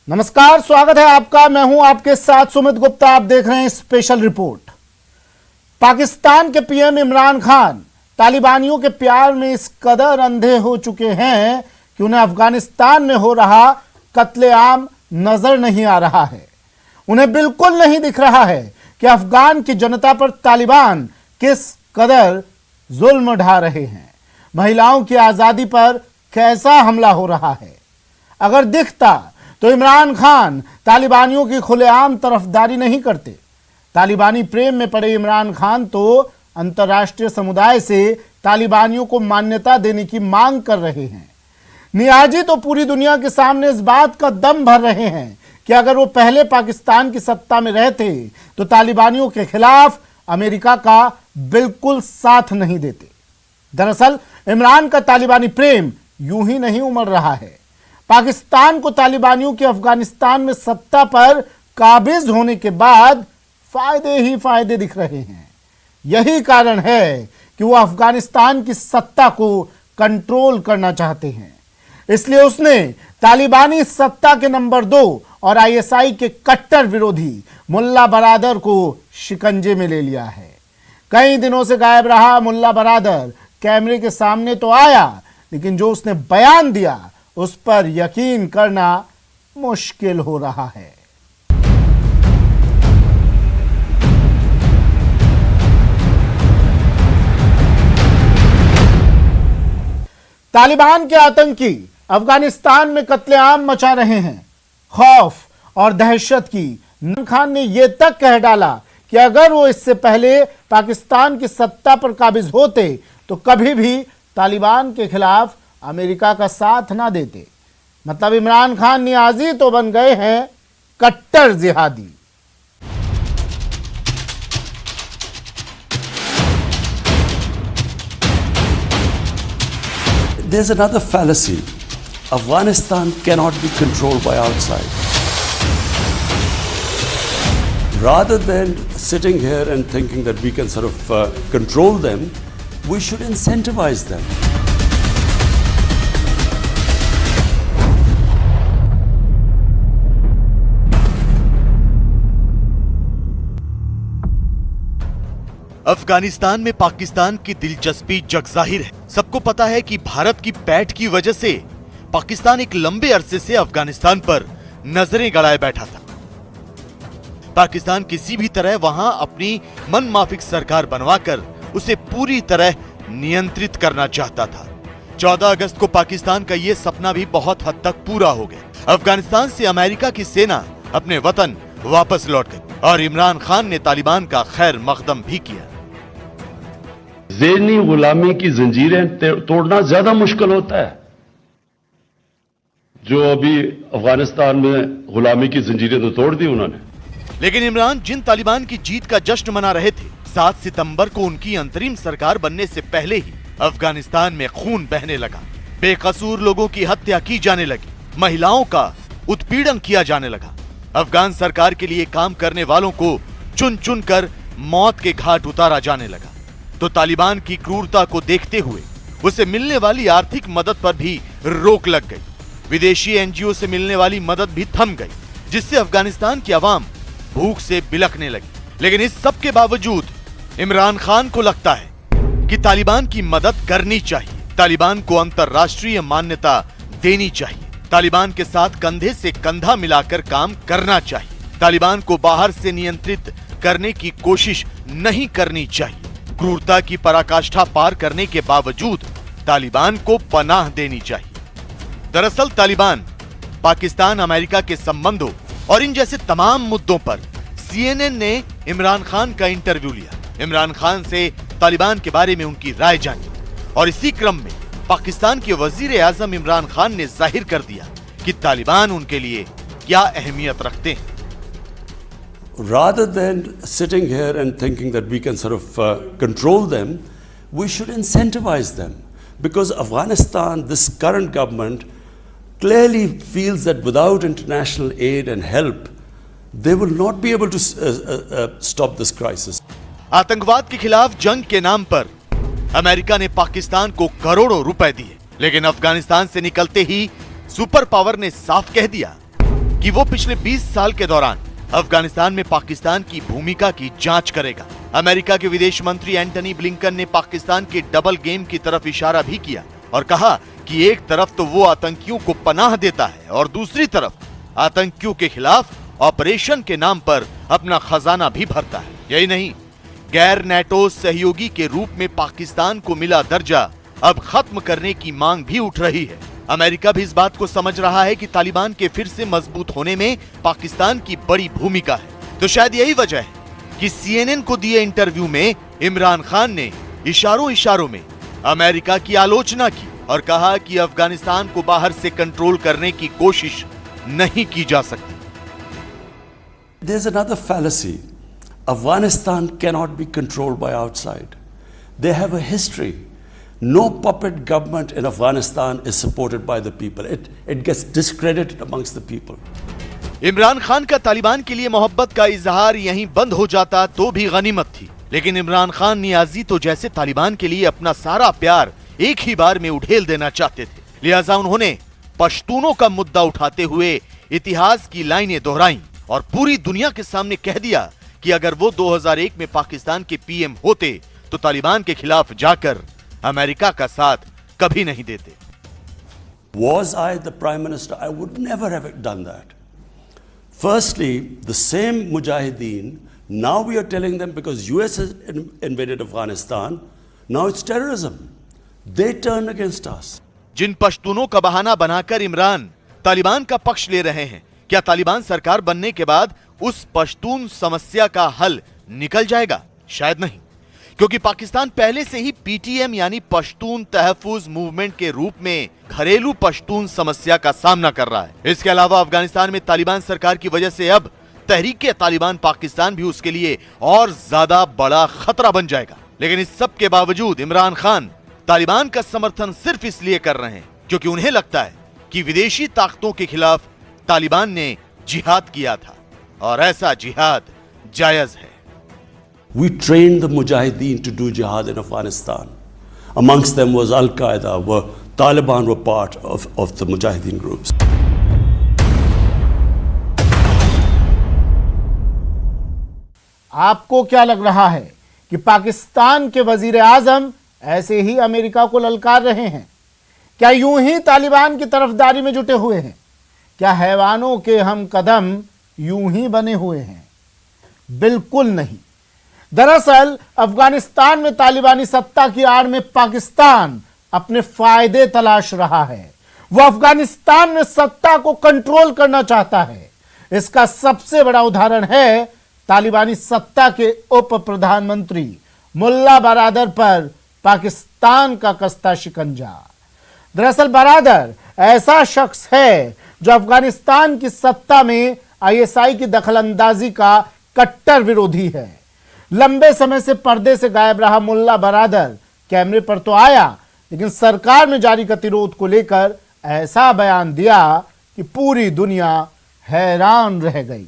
नमस्कार, स्वागत है आपका। मैं हूं आपके साथ सुमित गुप्ता। आप देख रहे हैं स्पेशल रिपोर्ट। पाकिस्तान के पीएम इमरान खान तालिबानियों के प्यार में इस कदर अंधे हो चुके हैं कि उन्हें अफगानिस्तान में हो रहा कत्लेआम नजर नहीं आ रहा है। उन्हें बिल्कुल नहीं दिख रहा है कि अफगान की जनता पर तालिबान किस कदर जुल्म ढा रहे हैं, महिलाओं की आजादी पर कैसा हमला हो रहा है। अगर दिखता तो इमरान खान तालिबानियों की खुलेआम तरफदारी नहीं करते। तालिबानी प्रेम में पड़े इमरान खान तो अंतर्राष्ट्रीय समुदाय से तालिबानियों को मान्यता देने की मांग कर रहे हैं। नियाजी तो पूरी दुनिया के सामने इस बात का दम भर रहे हैं कि अगर वो पहले पाकिस्तान की सत्ता में रहते तो तालिबानियों के खिलाफ अमेरिका का बिल्कुल साथ नहीं देते। दरअसल इमरान का तालिबानी प्रेम यूं ही नहीं उमड़ रहा है। पाकिस्तान को तालिबानियों की अफगानिस्तान में सत्ता पर काबिज होने के बाद फायदे ही फायदे दिख रहे हैं। यही कारण है कि वो अफगानिस्तान की सत्ता को कंट्रोल करना चाहते हैं। इसलिए उसने तालिबानी सत्ता के नंबर 2 और आईएसआई के कट्टर विरोधी मुल्ला बरादर को शिकंजे में ले लिया है। कई दिनों से गायब रहा मुल्ला बरादर कैमरे के सामने तो आया, लेकिन जो उसने बयान दिया उस पर यकीन करना मुश्किल हो रहा है। तालिबान के आतंकी अफगानिस्तान में कत्लेआम मचा रहे हैं। खौफ और दहशत की इमरान खान ने यह तक कह डाला कि अगर वो इससे पहले पाकिस्तान की सत्ता पर काबिज होते तो कभी भी तालिबान के खिलाफ अमेरिका का साथ ना देते। मतलब इमरान खान नियाजी तो बन गए हैं कट्टर जिहादी। There's another fallacy. Afghanistan cannot be controlled by outside. Rather than sitting here and thinking that we can sort of control them, we should incentivize them. Afghanistan में पाकिस्तान की दिलचस्पी जगजाहिर है। सबको पता है कि भारत की पैठ की वजह से पाकिस्तान एक लंबे अरसे से अफगानिस्तान पर नजरें गड़ाए बैठा था। पाकिस्तान किसी भी तरह वहां अपनी मनमाफिक सरकार बनवाकर उसे पूरी तरह नियंत्रित करना चाहता था। 14 अगस्त को पाकिस्तान का यह सपना भी बहुत हद तक पूरा हो गया। अफगानिस्तान से अमेरिका की सेना अपने वतन वापस लौट गई और इमरान खान ने तालिबान का खैर मकदम भी किया। ज़हनी गुलामी की जंजीरें तोड़ना ज्यादा मुश्किल होता है। जो अभी अफगानिस्तान में गुलामी की जंजीरें तो तोड़ दी उन्होंने। लेकिन इमरान जिन तालिबान की जीत का जश्न मना रहे थे, 7 सितंबर को उनकी अंतरिम सरकार बनने से पहले ही अफगानिस्तान में खून बहने लगा। बेकसूर लोगों की हत्या की जाने लगी, महिलाओं का उत्पीड़न किया जाने लगा। अफगान सरकार के लिए काम करने वालों को चुन चुन कर मौत के घाट उतारा जाने लगा। तो तालिबान की क्रूरता को देखते हुए उसे मिलने वाली आर्थिक मदद पर भी रोक लग गई। विदेशी एनजीओ से मिलने वाली मदद भी थम गई, जिससे अफगानिस्तान की आवाम भूख से बिलखने लगी। लेकिन इस सब के बावजूद इमरान खान को लगता है कि तालिबान की मदद करनी चाहिए, तालिबान को अंतर्राष्ट्रीय मान्यता देनी चाहिए, तालिबान के साथ कंधे से कंधा मिलाकर काम करना चाहिए, तालिबान को बाहर से नियंत्रित करने की कोशिश नहीं करनी चाहिए। क्रूरता की पराकाष्ठा पार करने के बावजूद तालिबान को पनाह देनी चाहिए। दरअसल तालिबान पाकिस्तान अमेरिका के संबंधों और इन जैसे तमाम मुद्दों पर CNN ने इमरान खान का इंटरव्यू लिया, इमरान खान से तालिबान के बारे में उनकी राय जानी और इसी क्रम में पाकिस्तान के वजीर आजम इमरान खान ने जाहिर कर दिया कि तालिबान उनके लिए क्या अहमियत रखते हैं। Rather than sitting here and thinking that we can sort of control them, we should incentivize them. Because Afghanistan, this current government, clearly feels that without international aid and help, they will not be able to stop this crisis. आतंकवाद के खिलाफ जंग के नाम पर America ने पाकिस्तान को करोड़ों रुपए दिए, लेकिन अफगानिस्तान से निकलते ही सुपर पावर ने साफ कह दिया कि वो पिछले 20 साल के दौरान अफगानिस्तान में पाकिस्तान की भूमिका की जांच करेगा। अमेरिका के विदेश मंत्री एंटनी ब्लिंकन ने पाकिस्तान के डबल गेम की तरफ इशारा भी किया और कहा कि एक तरफ तो वो आतंकियों को पनाह देता है और दूसरी तरफ आतंकियों के खिलाफ ऑपरेशन के नाम पर अपना खजाना भी भरता है। यही नहीं, गैर नेटो सहयोगी के रूप में पाकिस्तान को मिला दर्जा अब खत्म करने की मांग भी उठ रही है। अमेरिका भी इस बात को समझ रहा है कि तालिबान के फिर से मजबूत होने में पाकिस्तान की बड़ी भूमिका है। तो शायद यही वजह है कि CNN को दिए इंटरव्यू में इमरान खान ने इशारों में अमेरिका की आलोचना की और कहा कि अफगानिस्तान को बाहर से कंट्रोल करने की कोशिश नहीं की जा सकती। There's another fallacy. Afghanistan cannot be controlled by outside. They have a history. No puppet government in Afghanistan is supported by the people. It gets discredited amongst the people. Imran Khan का तालिबान के लिए मोहब्बत का इजहार यहीं बंद हो जाता तो भी गनीमत थी, लेकिन इमरान खान नियाजी तो जैसे तालिबान के लिए अपना सारा प्यार एक ही बार में उड़ेल देना चाहते थे। लिहाजा उन्होंने पश्तूनों का मुद्दा उठाते हुए इतिहास की लाइनें दोहराई और पूरी दुनिया के सामने कह दिया कि अगर वो 2001 में पाकिस्तान के PM होते तो तालिबान के खिलाफ जाकर अमेरिका का साथ कभी नहीं देते। Was I the Prime Minister? I would never have done that. Firstly, the same Mujahideen, now we are telling them because US has invaded Afghanistan, now it's terrorism. They turn against us. जिन पश्तूनों का बहाना बनाकर इमरान तालिबान का पक्ष ले रहे हैं, क्या तालिबान सरकार बनने के बाद उस पश्तून समस्या का हल निकल जाएगा? शायद नहीं, क्योंकि पाकिस्तान पहले से ही PTM यानी पश्तून तहफ्फुज मूवमेंट के रूप में घरेलू पश्तून समस्या का सामना कर रहा है। इसके अलावा अफगानिस्तान में तालिबान सरकार की वजह से अब तहरीके तालिबान पाकिस्तान भी उसके लिए और ज्यादा बड़ा खतरा बन जाएगा। लेकिन इस सब के बावजूद इमरान खान तालिबान का समर्थन सिर्फ इसलिए कर रहे हैं क्योंकि उन्हें लगता है कि विदेशी ताकतों के खिलाफ तालिबान ने जिहाद किया था और ऐसा जिहाद जायज है। We trained the Mujahideen to do jihad in Afghanistan. Amongst them was Al-Qaeda, where Taliban were part of the Mujahideen groups. आपको क्या लग रहा है कि पाकिस्तान के वजीर आजम ऐसे ही अमेरिका को ललकार रहे हैं? क्या यूं ही तालिबान की तरफदारी में जुटे हुए हैं? क्या हैवानों के हम कदम यूं ही बने हुए हैं? बिल्कुल नहीं। दरअसल अफगानिस्तान में तालिबानी सत्ता की आड़ में पाकिस्तान अपने फायदे तलाश रहा है। वह अफगानिस्तान में सत्ता को कंट्रोल करना चाहता है। इसका सबसे बड़ा उदाहरण है तालिबानी सत्ता के उप प्रधानमंत्री मुल्ला बरादर पर पाकिस्तान का कसता शिकंजा। दरअसल बरादर ऐसा शख्स है जो अफगानिस्तान की सत्ता में ISI की दखलंदाजी का कट्टर विरोधी है। लंबे समय से पर्दे से गायब रहा मुल्ला बरादर कैमरे पर तो आया, लेकिन सरकार में जारी गतिरोध को लेकर ऐसा बयान दिया कि पूरी दुनिया हैरान रह गई।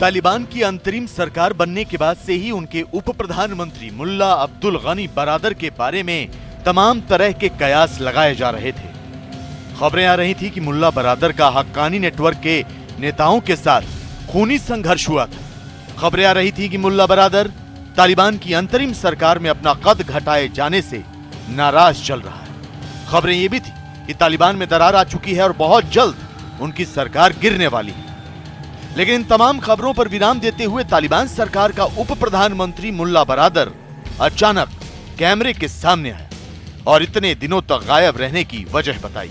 तालिबान की अंतरिम सरकार बनने के बाद से ही उनके उप प्रधानमंत्री मुल्ला अब्दुल गनी बरादर के बारे में तमाम तरह के कयास लगाए जा रहे थे। खबरें आ रही थी कि मुल्ला बरादर का हक्कानी नेटवर्क के नेताओं के साथ खूनी संघर्ष हुआ था। खबरें आ रही थी कि मुल्ला बरादर तालिबान की अंतरिम सरकार में अपना कद घटाए जाने से नाराज चल रहा है। खबरें ये भी थी कि तालिबान में दरार आ चुकी है और बहुत जल्द उनकी सरकार गिरने वाली है। लेकिन इन तमाम खबरों पर विराम देते हुए तालिबान सरकार का उप प्रधानमंत्री मुल्ला बरादर अचानक कैमरे के सामने आया और इतने दिनों तक गायब रहने की वजह बताई।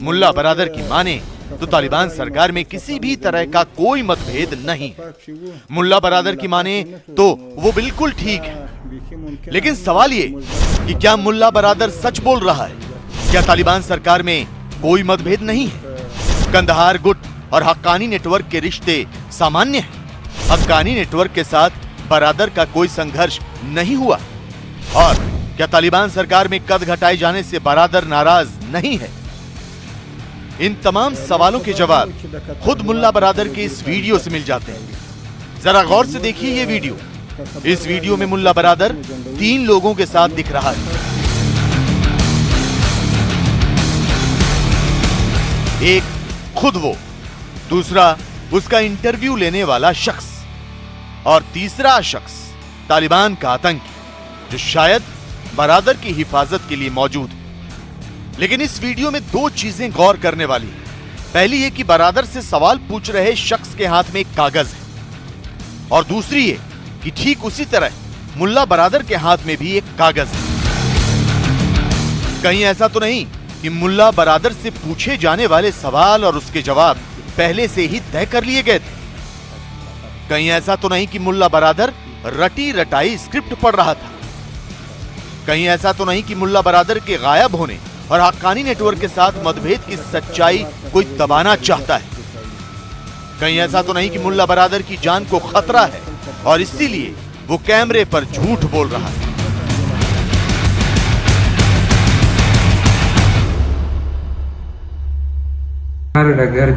मुल्ला बरादर की माने तो तालिबान सरकार में किसी भी तरह का कोई मतभेद नहीं। मुल्ला बरादर की माने तो वो बिल्कुल ठीक है, लेकिन सवाल ये कि क्या मुल्ला बरादर सच बोल रहा है? क्या तालिबान सरकार में कोई मतभेद नहीं है? कंदहार गुट और हक्कानी नेटवर्क के रिश्ते सामान्य हैं। हक्कानी नेटवर्क के साथ बरादर का कोई संघर्ष नहीं हुआ। और क्या तालिबान सरकार में कद घटाए जाने से बरादर नाराज नहीं है? इन तमाम सवालों के जवाब खुद मुल्ला बरादर के इस वीडियो से मिल जाते हैं। जरा गौर से देखिए ये वीडियो। इस वीडियो में मुल्ला बरादर 3 लोगों के साथ दिख रहा है। एक खुद वो, दूसरा उसका इंटरव्यू लेने वाला शख्स, और तीसरा शख्स तालिबान का आतंकी जो शायद बरादर की हिफाजत के लिए मौजूद है। लेकिन इस वीडियो में 2 चीजें गौर करने वाली है। पहली ये कि बरादर से सवाल पूछ रहे शख्स के हाथ में एक कागज है, और दूसरी ये कि ठीक उसी तरह मुल्ला बरादर के हाथ में भी एक कागज है। कहीं ऐसा तो नहीं कि मुल्ला बरादर से पूछे जाने वाले सवाल और उसके जवाब पहले से ही तय कर लिए गए थे? कहीं ऐसा तो नहीं कि मुल्ला बरादर रटी रटाई स्क्रिप्ट पढ़ रहा था? कहीं ऐसा तो नहीं कि मुल्ला बरादर के गायब होने और हक्कानी नेटवर्क के साथ मतभेद की सच्चाई कोई दबाना चाहता है? कहीं ऐसा तो नहीं कि मुल्ला बरादर की जान को खतरा है और इसीलिए वो कैमरे पर झूठ बोल रहा है? हर डगर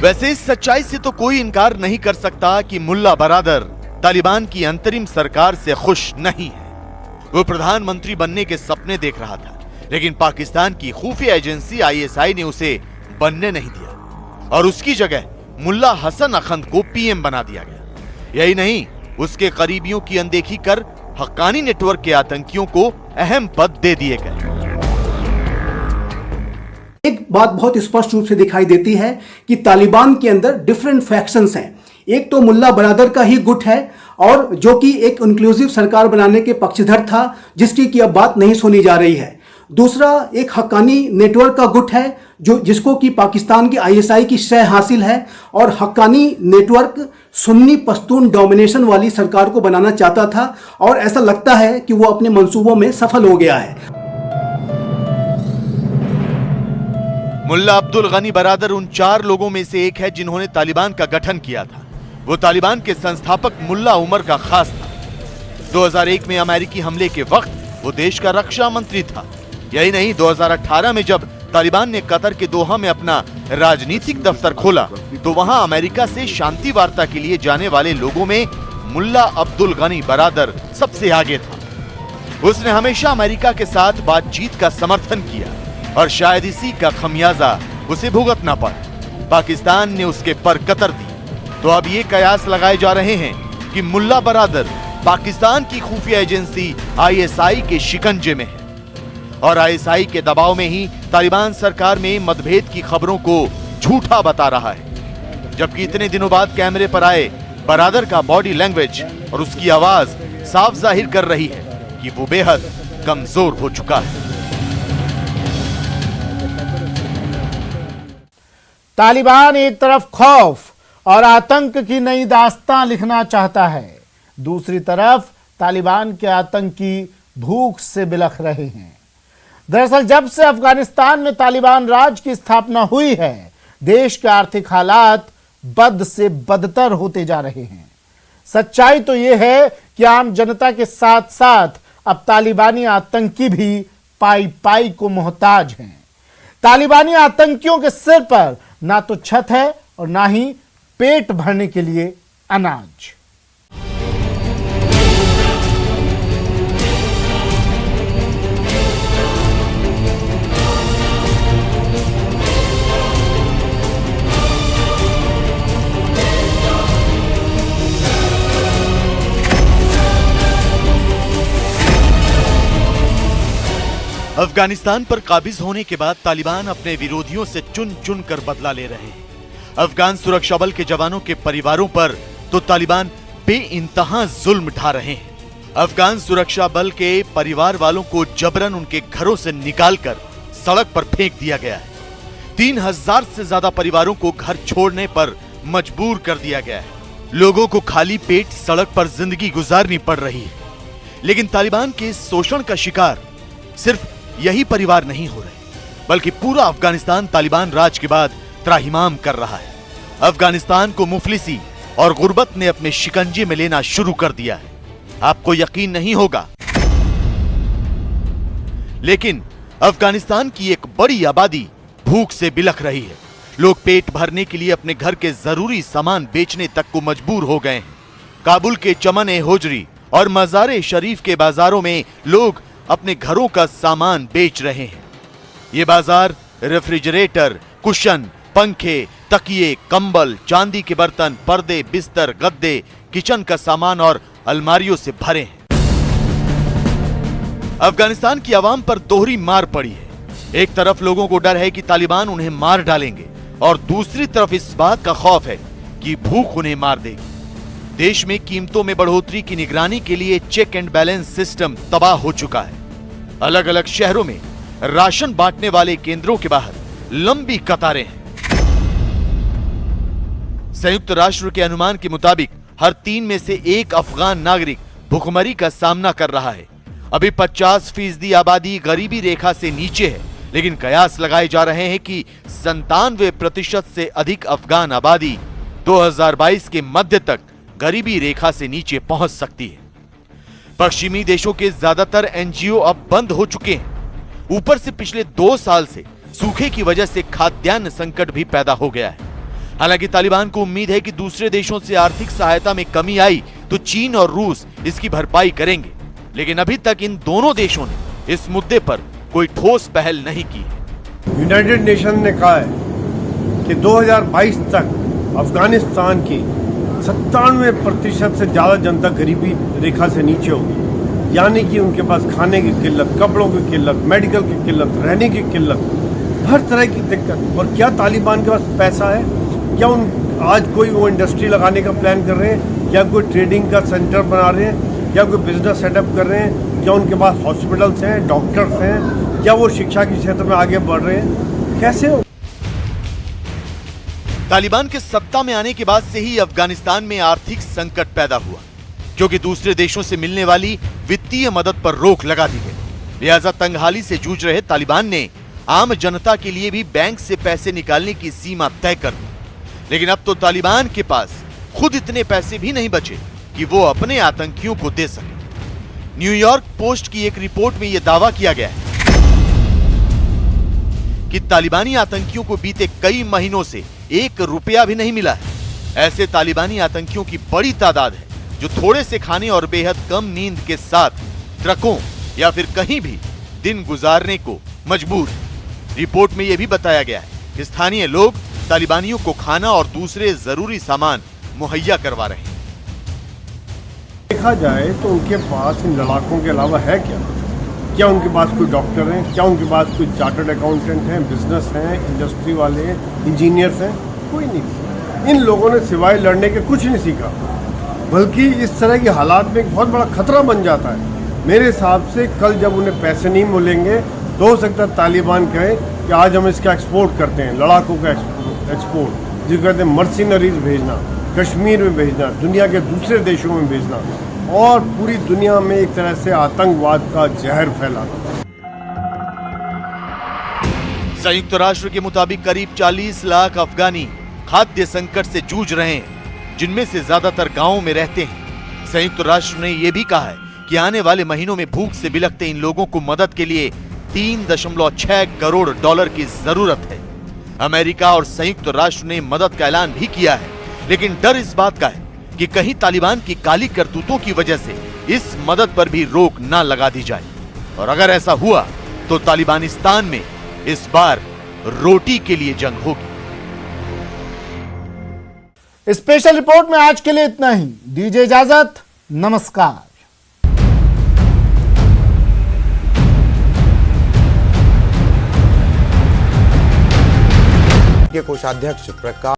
वैसे इस सच्चाई से तो कोई इनकार नहीं कर सकता कि मुल्ला बरादर तालिबान की अंतरिम सरकार से खुश नहीं है। वो प्रधानमंत्री बनने के सपने देख रहा था, लेकिन पाकिस्तान की खुफिया एजेंसी ISI ने उसे बनने नहीं दिया और उसकी जगह मुल्ला हसन अखंद को PM बना दिया गया। यही नहीं, उसके करीबियों की अनदेखी कर हक्कानी नेटवर्क के आतंकियों को अहम पद दे दिए गए। एक बात बहुत स्पष्ट रूप से दिखाई देती है कि तालिबान के अंदर डिफरेंट फैक्शंस हैं। एक तो मुल्ला बरादर का ही गुट है, और जो कि एक इंक्लूसिव सरकार बनाने के पक्षधर था, जिसकी की अब बात नहीं सुनी जा रही है। दूसरा एक हक्कानी नेटवर्क का गुट है जिसको कि पाकिस्तान की ISI की शह हासिल है, और हक्कानी नेटवर्क सुन्नी पश्तून डोमिनेशन वाली सरकार को बनाना चाहता था, और ऐसा लगता है कि वो अपने मंसूबों में सफल हो गया है। मुल्ला अब्दुल गनी बरादर उन 4 लोगों में से एक है जिन्होंने तालिबान का गठन किया था। वो तालिबान के संस्थापक मुल्ला उमर का खास था। 2001 में अमेरिकी हमले के वक्त वो देश का रक्षा मंत्री था। यही नहीं, 2018 में जब तालिबान ने कतर के दोहा में अपना राजनीतिक दफ्तर खोला, तो वहां अमेरिका से शांति वार्ता के लिए जाने वाले लोगों में मुल्ला अब्दुल गनी बरादर सबसे आगे था। उसने हमेशा अमेरिका के साथ बातचीत का समर्थन किया, और शायद इसी का खमियाजा उसे भुगतना पड़ा। पाकिस्तान ने उसके पर कतर दी। तो अब ये कयास लगाए जा रहे हैं कि मुल्ला बरादर पाकिस्तान की खुफिया एजेंसी ISI के शिकंजे में है, और ISI के दबाव में ही तालिबान सरकार में मतभेद की खबरों को झूठा बता रहा है। जबकि इतने दिनों बाद कैमरे पर आए बरादर का बॉडी लैंग्वेज और उसकी आवाज साफ जाहिर कर रही है कि वो बेहद कमजोर हो चुका है। तालिबान एक तरफ खौफ और आतंक की नई दास्तां लिखना चाहता है। दूसरी तरफ तालिबान के आतंकी भूख से बिलख रहे हैं। दरअसल जब से अफगानिस्तान में तालिबान राज की स्थापना हुई है, देश के आर्थिक हालात बद से बदतर होते जा रहे हैं। सच्चाई तो यह है कि आम जनता के साथ साथ अब तालिबानी आतंकी भी पाई पाई को मोहताज हैं। तालिबानी आतंकियों के सिर पर ना तो छत है और ना ही पेट भरने के लिए अनाज। अफगानिस्तान पर काबिज होने के बाद तालिबान अपने विरोधियों से चुन चुन कर बदला ले रहे हैं। अफगान सुरक्षा बल के जवानों के परिवारों पर तो तालिबान बेइंतहा जुल्म ढा रहे हैं। अफगान सुरक्षा बल के परिवार वालों को जबरन उनके घरों से निकालकर सड़क पर फेंक दिया गया है। 3000 से ज्यादा परिवारों को घर छोड़ने पर मजबूर कर दिया गया है। लोगों को खाली पेट सड़क पर जिंदगी गुजारनी पड़ रही है। लेकिन तालिबान के शोषण का शिकार सिर्फ यही परिवार नहीं हो रहे, बल्कि पूरा अफगानिस्तान तालिबान राज के बाद त्राहिमाम कर रहा है। अफगानिस्तान को मुफलिसी और गुर्बत ने अपने शिकंजे में लेना शुरू कर दिया है। आपको यकीन नहीं होगा, लेकिन अफगानिस्तान की एक बड़ी आबादी भूख से बिलख रही है। लोग पेट भरने के लिए अपने घर के जरूरी सामान बेचने तक को मजबूर हो गए हैं। काबुल के चमन-ए-होजरी और मज़ार-ए शरीफ के बाजारों में लोग अपने घरों का सामान बेच रहे हैं। ये बाजार रेफ्रिजरेटर, कुशन, पंखे, तकिए, कंबल, चांदी के बर्तन, पर्दे, बिस्तर, गद्दे, किचन का सामान और अलमारियों से भरे हैं। अफगानिस्तान की आवाम पर दोहरी मार पड़ी है। एक तरफ लोगों को डर है कि तालिबान उन्हें मार डालेंगे और दूसरी तरफ इस बात का खौफ है कि भूख उन्हें मार देगी। देश में कीमतों में बढ़ोतरी की निगरानी के लिए चेक एंड बैलेंस सिस्टम तबाह हो चुका है। अलग अलग शहरों में राशन बांटने वाले केंद्रों के बाहर लंबी कतारें हैं। संयुक्त राष्ट्र के अनुमान के मुताबिक हर 3 में से 1 अफगान नागरिक भुखमरी का सामना कर रहा है। अभी 50% आबादी गरीबी रेखा से नीचे है, लेकिन कयास लगाए जा रहे हैं कि 97% से अधिक अफगान आबादी 2022 के मध्य तक गरीबी रेखा से नीचे पहुंच सकती है। पश्चिमी देशों के ज्यादातर एनजीओ अब बंद हो चुके हैं। ऊपर से पिछले 2 साल से सूखे की वजह से खाद्यान्न संकट भी पैदा हो गया है। हालांकि तालिबान को उम्मीद है कि दूसरे देशों से आर्थिक सहायता में कमी आई तो चीन और रूस इसकी भरपाई करेंगे, लेकिन अभी तक इन दोनों देशों ने इस मुद्दे पर कोई ठोस पहल नहीं की। यूनाइटेड नेशन ने कहा है कि 2022 तक अफगानिस्तान की 97% से ज्यादा जनता गरीबी रेखा से नीचे होगी, यानी कि उनके पास खाने की किल्लत, कपड़ों की किल्लत, मेडिकल की किल्लत, रहने की किल्लत, हर तरह की दिक्कत। और क्या तालिबान के पास पैसा है? क्या उन आज कोई वो इंडस्ट्री लगाने का प्लान कर रहे हैं? क्या कोई ट्रेडिंग का सेंटर बना रहे हैं? क्या कोई बिजनेस सेटअप कर रहे हैं? क्या उनके पास हॉस्पिटल्स हैं, डॉक्टर्स हैं? क्या वो शिक्षा के क्षेत्र में आगे बढ़ रहे हैं? कैसे हो? तालिबान के सत्ता में आने के बाद से ही अफगानिस्तान में आर्थिक संकट पैदा हुआ, क्योंकि दूसरे देशों से मिलने वाली वित्तीय मदद पर रोक लगा दी गई। लिहाजा तंगहाली से जूझ रहे तालिबान ने आम जनता के लिए भी बैंक से पैसे निकालने की सीमा तय कर दी। लेकिन अब तो तालिबान के पास खुद इतने पैसे भी नहीं बचे कि वो अपने आतंकियों को दे सके। न्यूयॉर्क पोस्ट की एक रिपोर्ट में यह दावा किया गया है कि तालिबानी आतंकियों को बीते कई महीनों से 1 रुपया भी नहीं मिला है। ऐसे तालिबानी आतंकियों की बड़ी तादाद है जो थोड़े से खाने और बेहद कम नींद के साथ ट्रकों या फिर कहीं भी दिन गुजारने को मजबूर है। रिपोर्ट में यह भी बताया गया है कि स्थानीय लोग तालिबानियों को खाना और दूसरे जरूरी सामान मुहैया करवा रहे हैं। देखा जाए तो उनके पास इन लड़ाकों के अलावा है क्या? क्या उनके पास कोई डॉक्टर हैं? क्या उनके पास कोई चार्टर्ड अकाउंटेंट हैं, बिजनेस हैं, इंडस्ट्री वाले हैं, इंजीनियर्स हैं? कोई नहीं। इन लोगों ने सिवाय लड़ने के कुछ नहीं सीखा, बल्कि इस तरह के हालात में एक बहुत बड़ा खतरा बन जाता है। मेरे हिसाब से कल जब उन्हें पैसे नहीं मिलेंगे तो हो सकता है तालिबान कहे कि आज हम इसका एक्सपोर्ट करते हैं, लड़ाकों का एक्सपोर्ट। जिसको कहते हैं मर्सिनरीज भेजना, कश्मीर में भेजना, दुनिया के दूसरे देशों में भेजना और पूरी दुनिया में एक तरह से आतंकवाद का जहर फैलाना। संयुक्त राष्ट्र के मुताबिक करीब 40 लाख अफगानी खाद्य संकट से जूझ रहे हैं, जिनमें से ज्यादातर गांवों में रहते हैं। संयुक्त राष्ट्र ने यह भी कहा है कि आने वाले महीनों में भूख से बिलखते इन लोगों को मदद के लिए 3.6 करोड़ डॉलर की जरूरत है। अमेरिका और संयुक्त राष्ट्र ने मदद का ऐलान भी किया है, लेकिन डर इस बात का है कि कहीं तालिबान की काली करतूतों की वजह से इस मदद पर भी रोक ना लगा दी जाए, और अगर ऐसा हुआ तो तालिबानिस्तान में इस बार रोटी के लिए जंग होगी। स्पेशल रिपोर्ट में आज के लिए इतना ही। दीजिए इजाजत, नमस्कार। के कोषाध्यक्ष प्रकाश